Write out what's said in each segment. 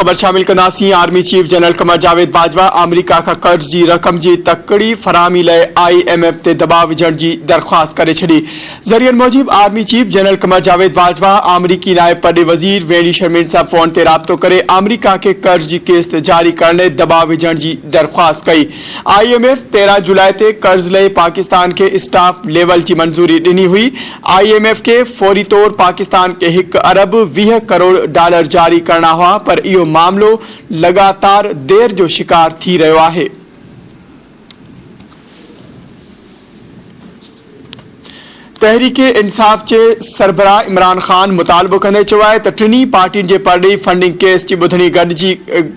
खबर शामिल कंदासीं। Army chief general Qamar Javed Bajwa अमरीका का कर्ज जी रक़म जी तकड़ी फराहमी लाइ IMF ते दबाव विझण जी दरख्वास्त करे छड़ी। ज़रियन मूजिब army chief general Qamar Javed Bajwa अमरीकी नायब पड़े वजीर वेनी शर्मिन सां फोन ते राब्तो करे अमरीका के कर्ज जी किस्त जारी करण लाइ दबाव विझण जी दरख्वास्त कई। IMF 13 जुलाई ते कर्ज लाइ पाकिस्तान के स्टाफ लेवल जी मंजूरी ॾिनी हुई। IMF के फौरी तौर पाकिस्तान के $1 अरब 20 करोड़ जारी करना हुआ, पर इहो मामलो लगातार देर जो शिकार थी रहियो आहे। तहरीके इंसाफ के सरबराह इमरान खान मुतालबो कंदे चयो आहे त टिनी पार्टियुनि जे परॾेही फंडिंग केस जी ॿुधणी गॾिजी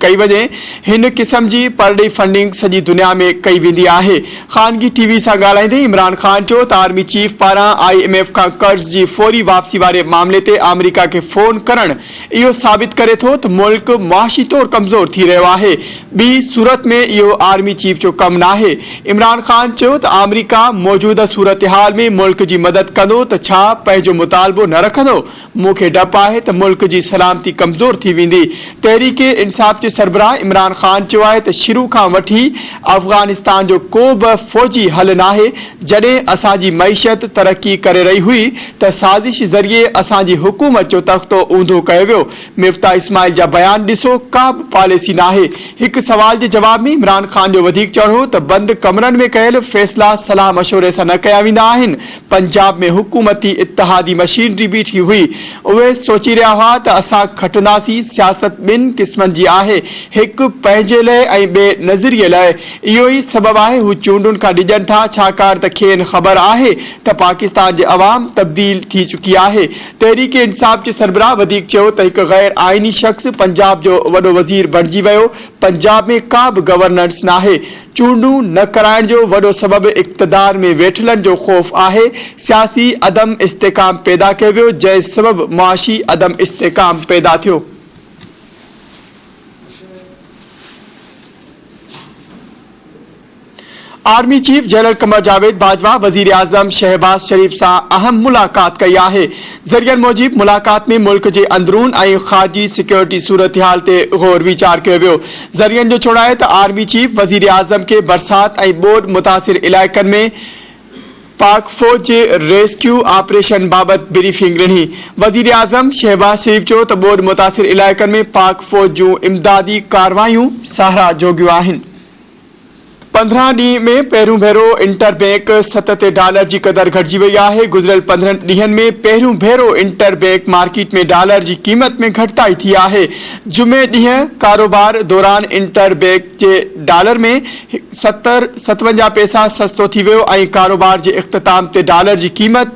कई वञे। हिन क़िस्म जी परॾेही फंडिंग सॼी दुनिया में कई वेंदी आहे। ख़ानगी TV सां ॻाल्हाईंदे इमरान खान चयो त आर्मी चीफ पारां IMF खां कर्ज जी फौरी वापसी वारे मामले ते अमरीका के फोन करण इहो साबित करे थो त मुल्क मुआशी तौर कमज़ोर थी रहियो आहे। ॿी सूरत में इहो आर्मी चीफ जो कमु नाहे। इमरान खान चयो त अमरीका मौजूदा सूरत हाल में मुल्क जी मदद कंदो त छा पंहिंजो मुतालबो न रखंदो। मूंखे डपु आहे त मुल्क जी सलामती कमज़ोर थी वेंदी। तहरीके इंसाफ जे सरबराह इमरान खान चयो आहे त शुरू खां वठी अफगानिस्तान जो को बि फौजी हल नाहे। जॾहिं असांजी मईशत तरक्की करे रही हुई त साज़िश ज़रिए असांजी हुकूमत जो तख़्तो ऊंधो कयो वियो। मिफ्ता इस्माइल जा बयान ॾिसो, का बि पॉलिसी नाहे। हिकु सवाल जे जवाब में इमरान खान जो वधीक चवणो त बंदि कमरनि में कयल फैसला सलाह मशवरे सां न कया वेंदा आहिनि। पंजाब में हुकूमती इत्तेहादी मशीनरी बीठी हुई। उहे सोची रहिया हुआ त असां खटंदासीं। सियासत ॿिनि क़िस्मनि जी आहे, हिकु पंहिंजे लाइ ऐं ॿिए नज़रिये लाइ। इहो ई सबबु आहे हू चूंडुनि खां डिॼनि था, छाकाणि त खेनि ख़बर आहे त पाकिस्तान जे अवाम तब्दील थी चुकी आहे। तहरीके इंसाफ जे सरबराह वधीक चयो त हिकु गैर आइनी शख़्स पंजाब जो वॾो वज़ीर बणिजी वियो। पंजाब में का बि गवर्नेंस नाहे। चूंडूं न कराइण जो वॾो सबबु इक़्तिदार में वेठलनि जो ख़ौफ़ आहे। सियासी अदम इस्तेकाम पैदा कयो वियो, जंहिं सबबु मुआशी अदम इस्तेकाम पैदा थियो। Army chief general Qamar Javed Bajwa वजीर आजम शहबाज शरीफ सां अहम मुलाकात कई आहे। ज़रियन मूजिब मुलाकात में मुल्क जे अंदरून ऐं ख़ारजी सिक्योरिटी सूरत हाल ते गौर वीचार कयो वियो। ज़रियन जो चवणु आहे त आर्मी चीफ वजीर आजम के बरसात ऐं ॿोॾि मुतासिर इलाइक़नि में पाक फौज जे रेस्क्यू ऑपरेशन बाबति ब्रीफिंग ॾिनी। वजीर आजम शहबाज शरीफ चयो त ॿोॾि मुतासिर इलाइक़नि में पाक फौज जूं इमदादी कार्रवायूं सहारा जोगियूं आहिनि। 15 ॾींहं में पहिरियों भेरो इंटर बैंक $7 ते जी क़दर घटिजी वई आहे। गुज़िरियल 15 ॾींहनि में पहिरियों भेरो इंटर बैंक मार्केट में डॉलर जी क़ीमत में घटिताई थी आहे। जुमे ॾींहुं कारोबार दौरान इंटर बैंक जे डॉलर में 57 पैसा सस्तो थी वियो ऐं कारोबार जे इख़्तिताम ते डॉलर जी क़ीमत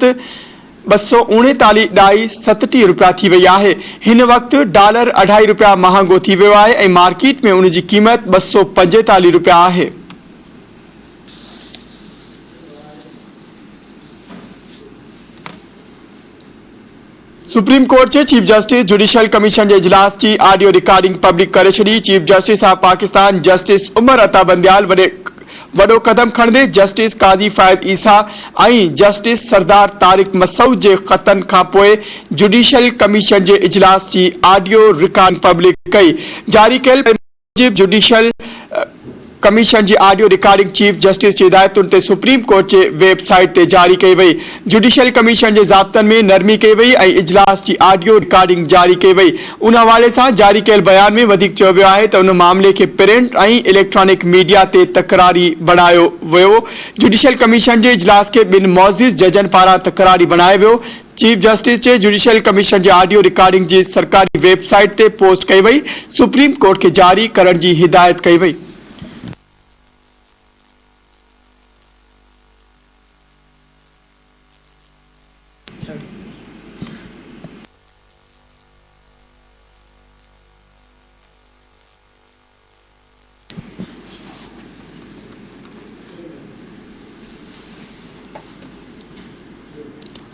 239.37 रुपया थी वई आहे। हिन वक़्तु डॉलर $2.5 महांगो थी वियो आहे ऐं मार्केट में उन जी क़ीमत 245 रुपया आहे। सुप्रीम कोर्ट के चीफ जस्टिस जुडिशियल कमीशन के इजलास की ऑडियो रिकॉर्डिंग पब्लिक करे छड़ी। Chief justice of Pakistan justice Umar Ata Bandial वडो कदम खणंदे जस्टिस काजी फायद ईसा ऐं जस्टिस सरदार तारिक मसूद जे ख़तन खां पोइ जुडिशियल कमीशन के इजलास की ऑडियो रिकॉर्डिंग पब्लिक कई। जारी कयल मुजिब जुडिशियल कमीशन की ऑडियो रिकॉर्डिंग चीफ जस्टिस की हिदायतुनि ते सुप्रीम कोर्ट के वेबसाइट ते जारी कई वई। जुडिशियल कमीशन के ज़ाब्तनि में नरमी कई वई ऐं इजलास की ऑडियो रिकॉर्डिंग जारी कई वई। उन हवाले से जारी कयल बयान में वधीक चयो वियो आहे त उन मामले के प्रिंट ऐं इलेक्ट्रॉनिक मीडिया ते तकरारी बणायो वियो। जुडिशियल कमीशन के इजलास के ॿिनि मुअज़्ज़िज़ जजनि पारां तकरारी बणायो वियो। चीफ जस्टिस के जुडिशियल कमीशन की ऑडियो रिकॉर्डिंग की सरकारी वेबसाइट ते पोस्ट कई वई। सुप्रीम कोर्ट के जारी करण की हिदायत कई वई।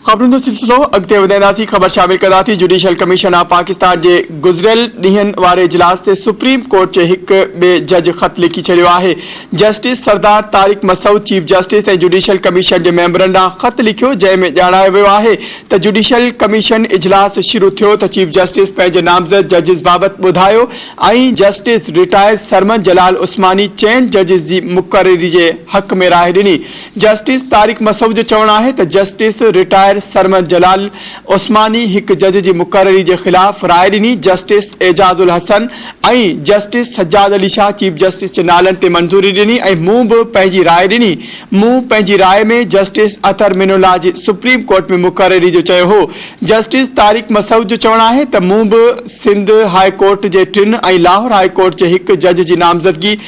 खबरुनि जो सिलसिलो अॻिते वधाईंदासीं। ख़बर शामिल कंदासीं। जुडिशियल कमीशन ऑफ पाकिस्तान जे गुज़िरियल ॾींहनि वारे इजलास ते सुप्रीम कोर्ट जे हिक ॿिए जज ख़त लिखी छॾियो आहे। जस्टिस सरदार तारिक मसूद चीफ जस्टिस ऐं जुडिशियल कमीशन जे मेंबरनि ॾांहुं ख़त लिखियो, जंहिं में ॼाणायो वियो आहे त जुडिशियल कमीशन इजलास शुरू थियो त चीफ जस्टिस पंहिंजे नामज़द जजिस बाबति ॿुधायो ऐं जस्टिस रिटायर्ड सरमद जलाल उस्मानी चइनि जजिस जी मुक़ररी जे हक़ में राय ॾिनी। जस्टिस तारिक मसूद जो चवणु आहे त जस्टिस रिटायर्ड सरमद जलाल उस्मानी हिक जज जी मुक़ररी के खिलाफ राय ॾिनी। जस्टिस एजाजुल हसन ऐं justice Sajjad Ali Shah chief justice के नालन ते मंजूरी ॾिनी ऐं मूं भी पंहिंजी राय ॾिनी। मूं पंहिंजी राय में जस्टिस अतर मिनुल्लाह जी सुप्रीम कोर्ट में मुक़ररी जो चयो हो। जस्टिस तारिक मसूद जो चवणु आहे त मूं भी सिंध हाई कोर्ट के 3 ऐं लाहौर हाई कोर्ट के 1 जज की नामज़दगी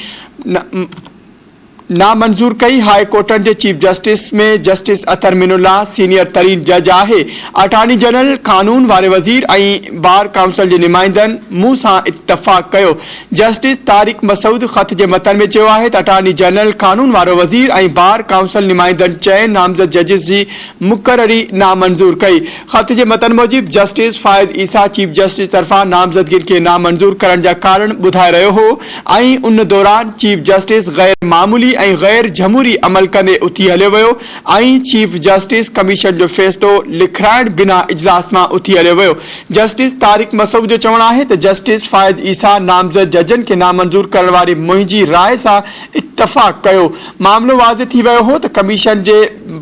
नामंजूर कई। हाई कोर्टन के चीफ जस्टिस में जस्टिस अतर मिनुल्लाह सीनियर तरीन जज आहे। अटॉर्नी जनरल कानून वारे वजीर ऐं बार काउंसिल के नुमाइंदन मूं सां इत्तफ़ाक़ कयो। जस्टिस तारिक मसूद ख़त के मतन में चयो आहे त अटॉर्नी जनरल कानून वारो वजीर ऐं बार काउंसिल नुमाइंदन चइनि नामज़द जजिस की मुक़ररी नामंजूर कई। ख़त के मतन मूजिब जस्टिस फायज़ ईसा चीफ जस्टिस तरफा नामज़दगी के नामंजूर करण जा कारण ॿुधाए रहियो हो ऐं उन दौरान चीफ जस्टिस गैर मामूली ऐं गैर जमहूरी अमल कंदे उथी हलियो वियो ऐं चीफ जस्टिस कमीशन जो फैसलो लिखाइण बिना इजलास में उथी हलियो वियो। जस्टिस तारिक मसूद जो चवणु आहे त जस्टिस फायज़ ईसा नामज़द जजन के नामंजूर करण वारी मुंहिंजी राय सां इत्तफ़ाक़ कयो। मामलो वाज़े थी वियो हो त कमीशन जे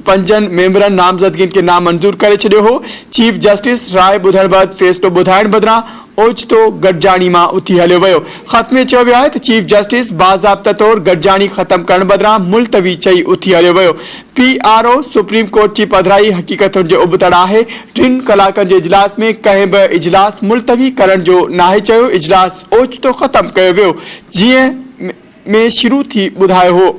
5 मेंबरनि नामज़दगी के नामंजूर करे छॾियो हो। चीफ जस्टिस राय ॿुधण बैदि फैसलो ॿुधाइण बदिरां ओचितो गॾजाणी में उथी हलियो वियो। ख़त में चयो वियो आहे त चीफ जस्टिस बाज़ाब्ता तौर गॾजाणी ख़त्म करण बदिरां मुलतवी चई उथी हलियो वियो। PRO सुप्रीम कोर्ट की पधराई हक़ीक़तुनि जो उबतड़ आहे। 3 कलाकनि जे इजलास में कंहिं बि इजलास मुलतवी करण जो नाहे चयो। इजलास ओचितो ख़त्म कयो वियो जीअं में शुरू थी ॿुधायो हो।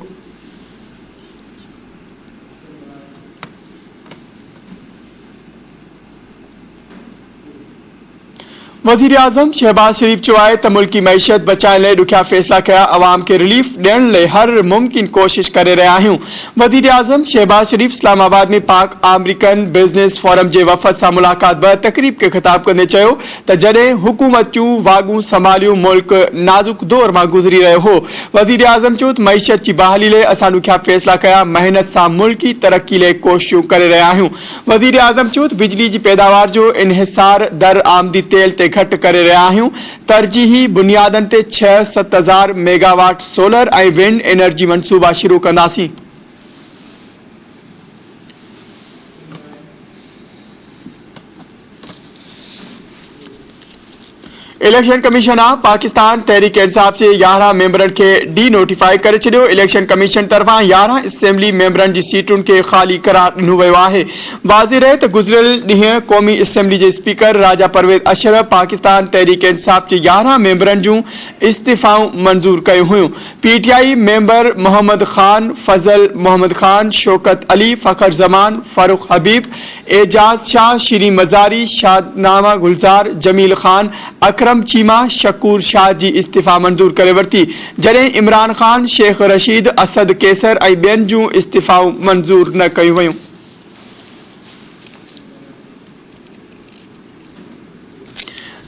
वजीर आजम शहबाज शरीफ चयो आहे त मुल्की मैशियत बचाइण लाइ ॾुखिया फ़ैसिला कया, अवाम के रिलीफ ॾियण लाइ हर मुमकिन कोशिश करे रहिया आहियूं। वजीर आजम शहबाज शरीफ इस्लामाबाद में पाक अमेरिकन बिज़नेस फोरम के वफ़द सां मुलाक़ात बैदि तकरीब के ख़िताब कंदे चयो त जॾहिं हुकूमतूं वागूं संभालियूं मुल्क नाज़ुक दौर में गुज़री रहियो हो। वजीर आजम चयो त मैशियत की बहाली लाइ असां ॾुखिया फ़ैसिला कया, मेहनत सां मुल्की तरक्की लाइ कोशिशूं करे रहिया आहियूं। वजीर आजम चयो त बिजली की पैदावार जो इन्हिसार दर आमदी तेल ते घट करे रहिया आहियूं। तरजीही बुनियादन ते 6-7 हज़ार मेगावाट सोलर ऐं विंड एनर्जी मंसूबा शुरू कंदासीं। Election commission of Pakistan Tehreek Insaf के 11 मेंबरन के डी नोटिफाई करे छॾियो। इलेक्शन कमीशन तरफा 11 असेंबली मेंबरन की सीटुन के खाली करार ॾिनो वियो आहे। वाज़े रहे त गुज़िरियल ॾींहुं क़ौमी असेंबली के स्पीकर राजा परवेज़ अशरफ पाकिस्तान तहरीक इंसाफ के 11 मेंबरन जूं इस्तीफ़ाऊं मंजूर कयूं हुयूं। PTI मेंबर मोहम्मद खान, फजल मोहम्मद खान, शौकत अली, फ़खर जमान, फारूक हबीब, एजाज शाह, शीरी मजारी, शादनामा गुलजार, जमील खान, अकरम चीमा, शकूर शाह जी इस्तीफ़ा मंजूर करे वरती, जॾहिं इमरान खान, शेख रशीद, असद कैसर ऐं ॿियनि जूं इस्तीफ़ाऊं मंजूर न कयूं वयूं।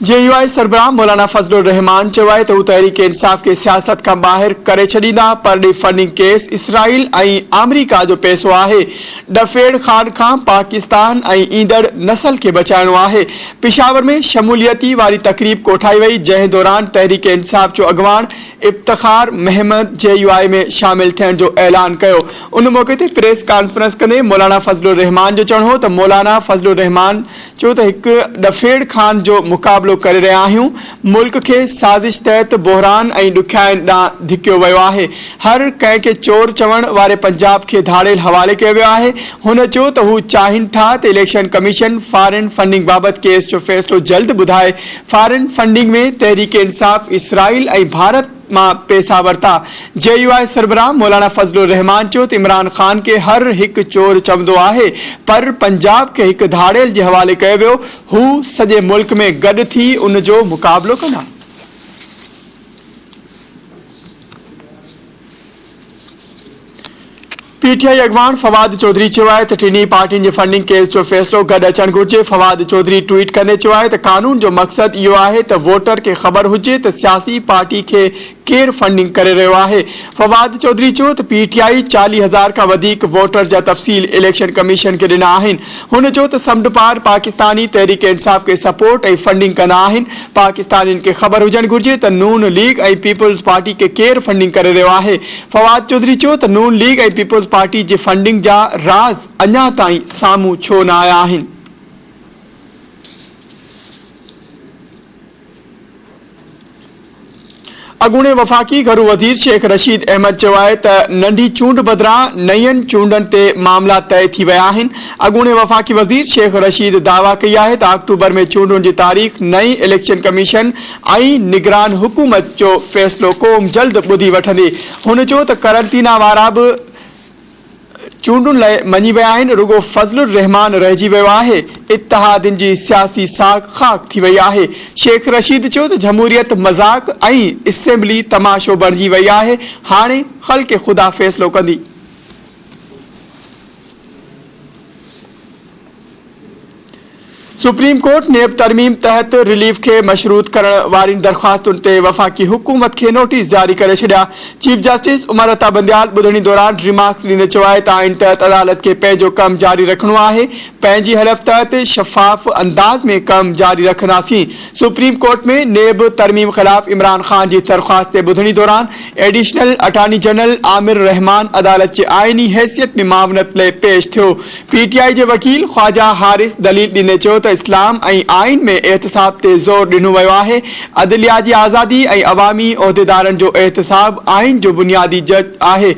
JUI सरबराह मौलाना फजलुर रहमान चयो आहे त हू तहरीक इंसाफ के सियासत खां ॿाहिरि करे छॾींदा। परडे फंडिंग केस इसराइल ऐं अमेरिका जो पैसो आहे। डफेड़ खान खां पाकिस्तान ऐं ईंदड़ नस्ल के बचाइणो आहे। पिशावर में शमूलियती वारी तकरीब कोठाई वई, जंहिं दौरान तहरीक इंसाफ जो अॻवान इफ्तिखार महमद JUI में शामिल थियण जो ऐलान कयो। उन मौके ते प्रेस कॉन्फ्रेंस कंदे मौलाना फजलुर रहमान जो चवणो हो त मौलाना फजलुर रहमान चयो त हिकु डफेड़ खान जो मुक़ाबलो करे रहिया आहियूं। मुल्क के साज़िश तहत बहरान ऐं ॾुखियाइनि ॾांहुं धिकियो वियो आहे। हर कंहिंखे चोर चवण वारे पंजाब के धाड़ेल हवाले कयो वियो आहे। हुन चयो त हू चाहिनि था त इलेक्शन कमीशन फॉरेन फंडिंग बाबति केस जो फैसलो जल्द ॿुधाए। फॉरेन फंडिंग में तहरीक इंसाफ इसराइल ऐं भारत मां पैसा वरता। JUI सरबराह मौलाना फजलुर रहमान चयो त इमरान खान के हर हिकु चोर चवंदो आहे, पर पंजाब के हिकु धाड़ेल जे हवाले कयो वियो। हू सॼे मुल्क में गॾु थी उन जो मुक़ाबलो कंदा। पीटीआई अगवान फवाद चौधरी चयो आहे त टिनी पार्टियुनि जे फंडिंग केस जो फ़ैसिलो गॾु अचणु घुरिजे। फवाद चौधरी ट्वीट कंदे चयो आहे त कानून जो मक़सदु इहो आहे त वोटर खे ख़बर हुजे त सियासी पार्टी खे केरु फंडिंग करे रहियो आहे। फवाद चौधरी चयो त पीटीआई 40,000 खां वधीक वोटर जा तफ़सील इलेक्शन कमीशन खे ॾिना आहिनि। हुन चयो त समुंड पार पाकिस्तानी तहरीक इंसाफ़ खे सपोर्ट ऐं फंडिंग कंदा आहिनि। पाकिस्तानियुनि खे ख़बर हुजणु घुरिजे त नून लीग ऐं पीपल्स पार्टी खे केरु फंडिंग करे रहियो आहे। फवाद चौधरी चयो त नून लीग ऐं पीपल्स पार्टी जे फंडिंग जा राज़ अञा ताईं साम्हूं छो न आया आहिनि। अॻूणे वफ़ाक़ी घरू वज़ीर शेख रशीद अहमद चयो आहे त नंढी चूंड बदिरां नयनि चूंडनि ते मामला तय थी विया आहिनि। अॻूणे वफ़ाक़ी वज़ीर शेख रशीद दावा कई आहे त अक्टूबर में चूंडुनि जी तारीख़ नई इलेक्शन कमीशन ऐं निगरान हुकूमत जो फ़ैसिलो क़ौम जल्द ॿुधी वठंदी। हुन चयो त करंटीना वारा बि चूंडुनि लाइ मञी विया आहिनि। रुगो फज़लुर रहमान रहिजी वियो आहे। इत्तिहादिन जी सियासी साख खाक थी वई आहे। शेख रशीद चयो त जमहूरियत मज़ाक ऐं असेंबली तमाशो बणिजी वई आहे। हाणे ख़ल्क़ ख़ुदा फ़ैसिलो कंदी। सुप्रीम कोर्ट नेब तरमीम तहत रिलीफ के मशरूत करण वारी दरख्वास्तुनि ते वफ़ाक़ी हुकूमत के नोटिस जारी करे छॾिया। चीफ जस्टिस उमर अता बंदियाल ॿुधणी दौरान रिमार्क्स ॾींदे चयो आहे त आइन तहत अदालत के पंहिंजो कमु जारी रखणो आहे। पंहिंजी हलफ़ तहत शफ़ाफ़ अंदाज़ में कमु जारी रखंदासीं। सुप्रीम कोर्ट में नेब तरमीम ख़िलाफ़ इमरान ख़ान जी दरख्वास्त ते ॿुधणी दौरान एडिशनल अटॉर्नी जनरल आमिर रहमान अदालत जे आइनी हैसियत में मावनत लाइ पेश थियो। पीटीआई जे वकील ख्वाजा हारिस दलील ॾींदे चयो त इस्लाम ऐं आइन में एहतसाब ते ज़ोर ॾिनो वियो आहे। अदलिया जी आज़ादी ऐं अवामी उहिदेदारनि जो एहतसाब आइन जो बुनियादी जज आहे।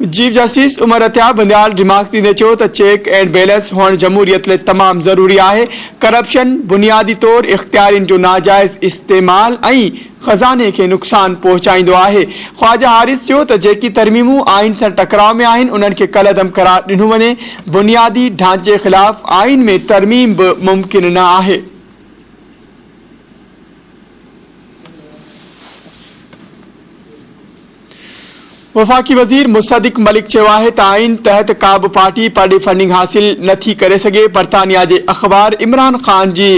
Chief justice Umar Ata Bandial remarks ॾींदे चयो त चेक एंड बैलेंस हुअणु जमहूरियत लाइ तमामु ज़रूरी आहे। करप्शन बुनियादी तौर इख्तियारियुनि जो नाजाइज़ इस्तेमाल ऐं खज़ाने खे नुक़सान पहुचाईंदो आहे। ख्वाजा हारिस चयो त जेकी तरमीमूं आइन सां टकराव में आहिनि उन्हनि खे कलअदम करार ॾिनो वञे। बुनियादी ढांचे ख़िलाफ़ आइन में तरमीम बि मुमकिन न आहे। वफ़ाक़ी वज़ीर मुसद्दिक़ मलिक चयो आहे त आइन तहत का बि पार्टी पार्टी फंडिंग हासिल नथी करे सघे। बरतानिया जे अख़बार इमरान ख़ान जी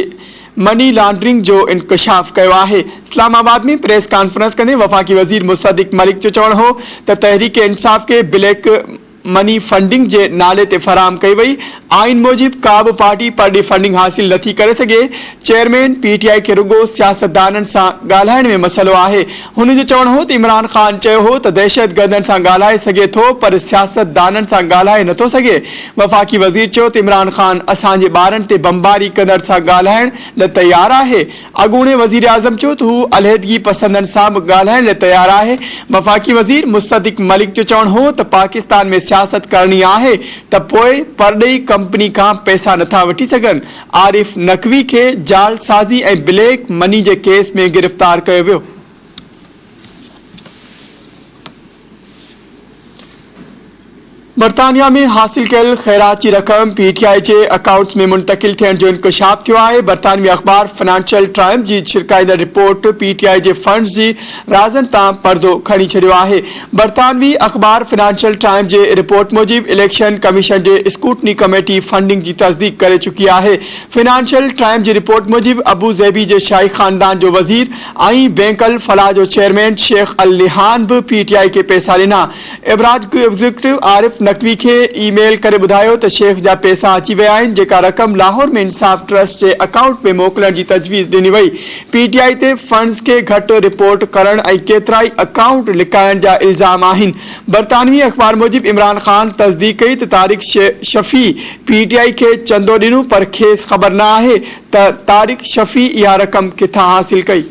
मनी लॉन्ड्रिंग जो इंकशाफ कयो आहे। इस्लामाबाद में प्रेस कॉन्फ्रेंस कंदे वफ़ाक़ी वज़ीर मुसद्दिक़ मलिक जो चवणु हो त तहरीक इंसाफ़ के ब्लैक मनी फंडिंग जे नाले ते फराम कई वई। आइन मूजिब का बि पार्टी पार्टी फंडिंग हासिल नथी करे सघे। चेयरमैन पीटीआई के रुगो सियासतदाननि सां ॻाल्हाइण में मसइलो आहे। हुन जो चवणु हो त इमरान ख़ान चयो हो त दहशतगर्दनि सां ॻाल्हाए सघे थो पर सियासतदाननि सां ॻाल्हाए नथो सघे। वफ़ाक़ी वज़ीर चयो त इमरान ख़ान असांजे ॿारनि ते बमबारी कंदड़ सां ॻाल्हाइण लाइ तयारु आहे। अॻूणे वज़ीर आज़म चयो त हू अलहदगी पसंदनि सां बि ॻाल्हाइण लाइ तयारु आहे। वफ़ाक़ी वज़ीर मुसद्दिक़ मलिक जो चवणु हो त पाकिस्तान में सियासत करणी आहे त पोइ परॾेही कंपनी खां पैसा नथा वठी सघनि। आरिफ नकवी खे जालसाज़ी ऐं ब्लैक मनी जे केस में गिरफ़्तार कयो वियो। बरतानिया में हासिल कयल ख़ैरात जी रक़म पीटीआई जे अकाउंट्स में मुंतकिल थियण जो इंकशाफ थियो आहे। बरतानवी अख़बार फाइनेंशियल टाइम्स जी छिड़काईंदड़ रिपोर्ट पीटीआई जे फंड्स जी राज़नि तां पर्दो खणी छॾियो आहे। बरतानवी अख़बार फाइनेंशियल टाइम्स जे रिपोर्ट मूजिब इलेक्शन कमीशन जे स्क्रूटनी कमेटी फंडिंग जी तस्दीक करे चुकी आहे। फाइनेंशियल टाइम्स जी रिपोर्ट मूजिब अबू ज़ैबी जे शाही ख़ानदान जो वज़ीर ऐं बैंक अल फलाह जो चेयरमैन शेख अल लिहान बि पीटीआई खे पैसा ॾिना। इबराज एग्ज़ीक्यूटिव आरिफ नकवी के ईमेल करे ॿुधायो त शेख जा पैसा अची विया आहिनि जेका रक़म लाहौर में इंसाफ ट्रस्ट जे अकाउंट में मोकिलण जी तजवीज़ ॾिनी वई। पीटीआई ते फंड्स के घटि रिपोर्ट करण ऐं केतिराई अकाउंट लिकाइण जा इल्ज़ाम आहिनि। बरतानवी अख़बार मूजिब इमरान ख़ान तस्दीक कई त तारिक शफ़ी पीटीआई खे चंदो ॾिनो पर खेसि ख़बर न आहे त तारिक शफ़ी इहा रक़म किथां हासिल कई।